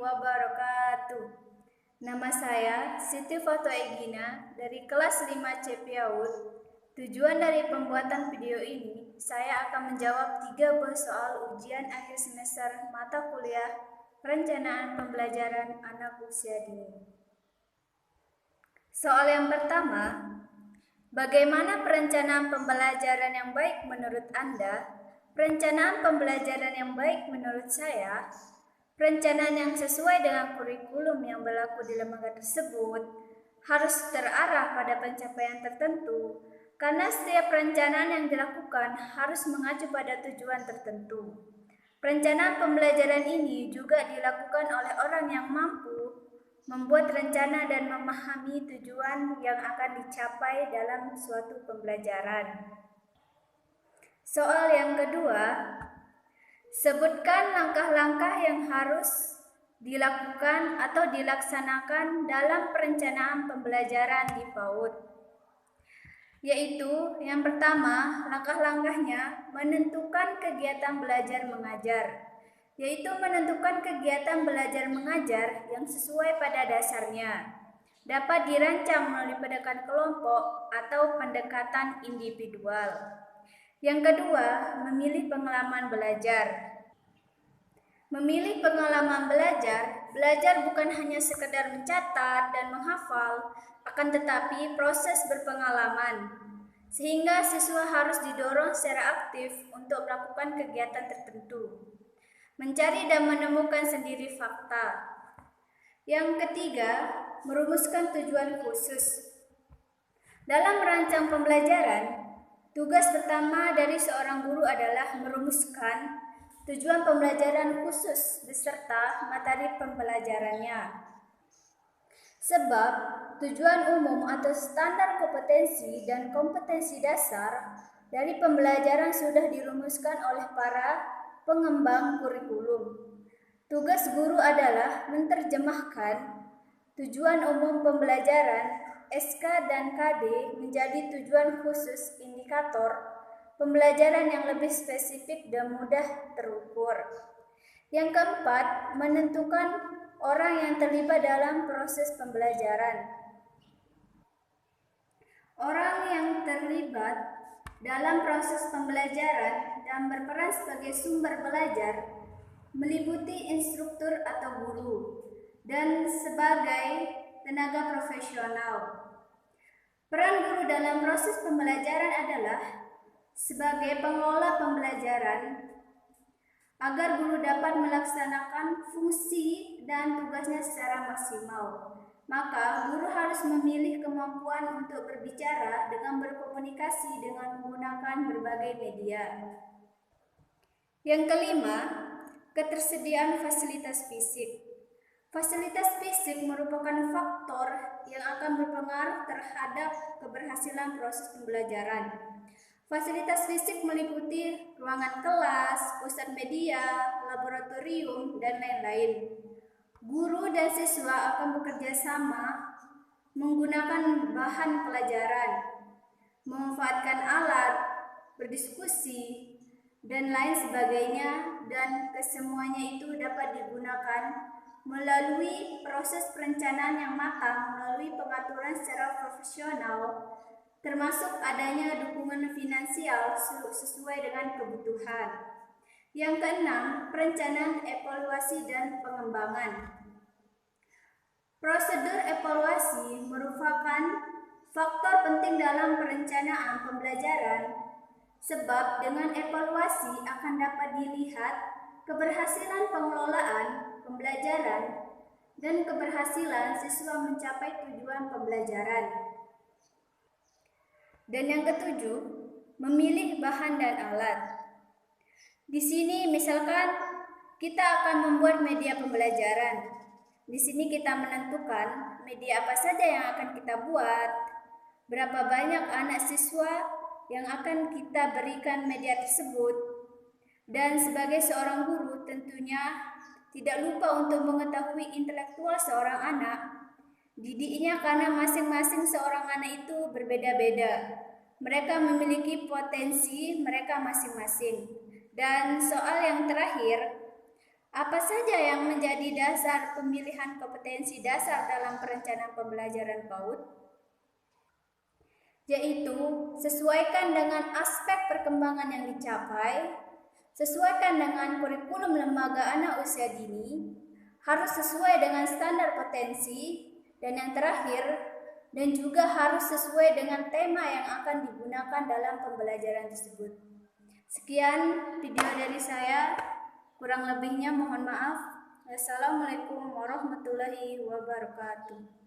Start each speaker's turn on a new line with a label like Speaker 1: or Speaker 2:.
Speaker 1: wabarakatuh. Nama saya Siti Fato Egina dari kelas 5C PAUD. Tujuan dari pembuatan video ini, saya akan menjawab 3 buah soal ujian akhir semester mata kuliah Perencanaan Pembelajaran Anak Usia Dini. Soal yang pertama, bagaimana perencanaan pembelajaran yang baik menurut Anda? Perencanaan pembelajaran yang baik menurut saya, perencanaan yang sesuai dengan kurikulum yang berlaku di lembaga tersebut harus terarah pada pencapaian tertentu, karena setiap perencanaan yang dilakukan harus mengacu pada tujuan tertentu. Perencanaan pembelajaran ini juga dilakukan oleh orang yang mampu membuat rencana dan memahami tujuan yang akan dicapai dalam suatu pembelajaran. Soal yang kedua, sebutkan langkah-langkah yang harus dilakukan atau dilaksanakan dalam perencanaan pembelajaran di PAUD. Yaitu, yang pertama, langkah-langkahnya menentukan kegiatan belajar mengajar, yaitu menentukan kegiatan belajar mengajar yang sesuai pada dasarnya. Dapat dirancang melalui pendekatan kelompok atau pendekatan individual. Yang kedua, memilih pengalaman belajar. Memilih pengalaman belajar, belajar bukan hanya sekedar mencatat dan menghafal, akan tetapi proses berpengalaman, sehingga siswa harus didorong secara aktif untuk melakukan kegiatan tertentu, mencari dan menemukan sendiri fakta. Yang ketiga, merumuskan tujuan khusus. Dalam merancang pembelajaran, tugas pertama dari seorang guru adalah merumuskan tujuan pembelajaran khusus beserta materi pembelajarannya. Sebab tujuan umum atau standar kompetensi dan kompetensi dasar dari pembelajaran sudah dirumuskan oleh para pengembang kurikulum. Tugas guru adalah menerjemahkan tujuan umum pembelajaran SK dan KD menjadi tujuan khusus indikator pembelajaran yang lebih spesifik dan mudah terukur. Yang keempat, menentukan orang yang terlibat dalam proses pembelajaran. Orang yang terlibat dalam proses pembelajaran dan berperan sebagai sumber belajar meliputi instruktur atau guru dan sebagai tenaga profesional. Peran guru dalam proses pembelajaran adalah sebagai pengelola pembelajaran agar guru dapat melaksanakan fungsi dan tugasnya secara maksimal. Maka guru harus memilih kemampuan untuk berbicara dengan berkomunikasi dengan menggunakan berbagai media. Yang kelima, ketersediaan fasilitas fisik. Fasilitas fisik merupakan faktor yang akan berpengaruh terhadap keberhasilan proses pembelajaran. Fasilitas fisik meliputi ruangan kelas, pusat media, laboratorium, dan lain-lain. Guru dan siswa akan bekerja sama menggunakan bahan pelajaran, memanfaatkan alat, berdiskusi, dan lain sebagainya, dan kesemuanya itu dapat digunakan melalui proses perencanaan yang matang, melalui pengaturan secara profesional, termasuk adanya dukungan finansial sesuai dengan kebutuhan. Yang keenam, perencanaan, evaluasi, dan pengembangan. Prosedur evaluasi merupakan faktor penting dalam perencanaan pembelajaran, sebab dengan evaluasi akan dapat dilihat keberhasilan pengelolaan pembelajaran dan keberhasilan siswa mencapai tujuan pembelajaran. Dan yang ketujuh, memilih bahan dan alat. Di sini misalkan kita akan membuat media pembelajaran. Di sini kita menentukan media apa saja yang akan kita buat, berapa banyak anak siswa yang akan kita berikan media tersebut, dan sebagai seorang guru tentunya tidak lupa untuk mengetahui intelektual seorang anak, didiknya, karena masing-masing seorang anak itu berbeda-beda. Mereka memiliki potensi mereka masing-masing. Dan soal yang terakhir, Apa saja yang menjadi dasar pemilihan kompetensi dasar dalam perencanaan pembelajaran PAUD? Yaitu sesuaikan dengan aspek perkembangan yang dicapai, sesuaikan dengan kurikulum lembaga anak usia dini, harus sesuai dengan standar potensi, dan yang terakhir, dan juga harus sesuai dengan tema yang akan digunakan dalam pembelajaran tersebut. Sekian video dari saya, kurang lebihnya mohon maaf. Wassalamualaikum warahmatullahi wabarakatuh.